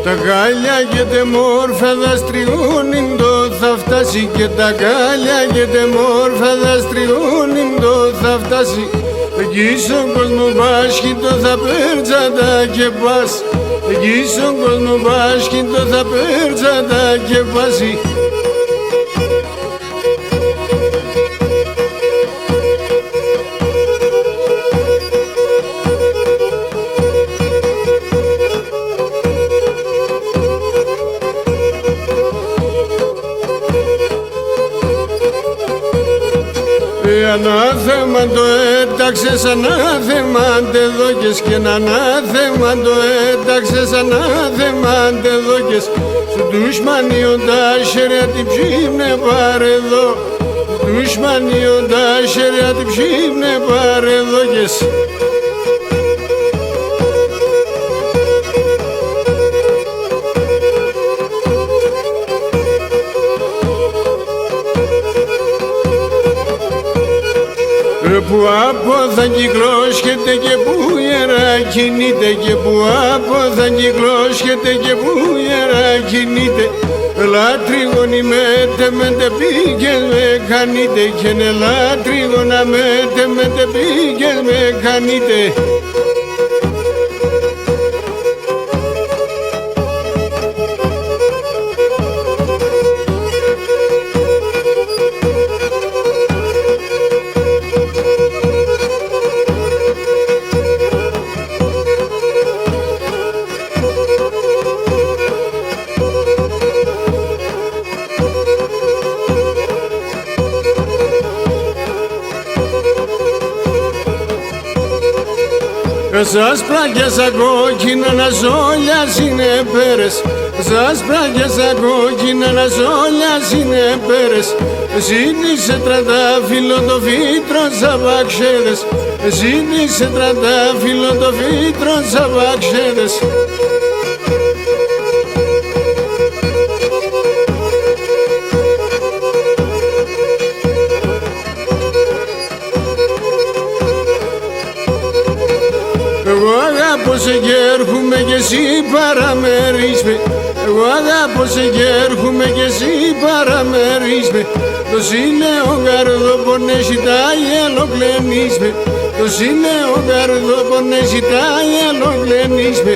Τα γάλια και μόρφα δαστριώνυντο θα φτάσει και τα γάλια και μόρφα δαστριώνυντο θα φτάσει. Εκεί στον κόσμο πάσχητο θα πέρτζατα και πας. Εκεί στον κόσμο πάσχητο θα πέρτζατα και πάσει. Ανάθεμα το έταξες, ανάθεμα αντεδόκες και ανάθεμα το έταξες, ανάθεμα αντεδόκες. Σου τουσμανιόντα χέρια την ψήμνε πάρε εδώ, τουσμανιόντα χέρια την ψήμνε πάρε εδόκες. Που από θα κυκλώσχεται και που ιερά κινείται, και που από θα κυκλώσχεται και που ιερά κινείται. Λάτριγον με πήγες με χανείτε, και ναι λάτριγον με πήγες με χανείτε. Σας πράγια σαν κόκκινα να ζόλια συνεπέρες, σας πράγια σαν κόκκινα να ζόλια συνεπέρες. Ζήτησε τραντάφυλλο το φύτρο σαν βαξέδες, ζήτησε τραντάφυλλο το φύτρο σαν βαξέδες. Εγώ αγάπω σε και έρχομαι και εσύ παραμερείς με. Εγώ αγάπω σε και έρχομαι και εσύ παραμερείς με. Το σύννεο καρδοπονέσει τα γελοκλενείς με. Το σύννεο καρδοπονέσει τα γελοκλενείς με.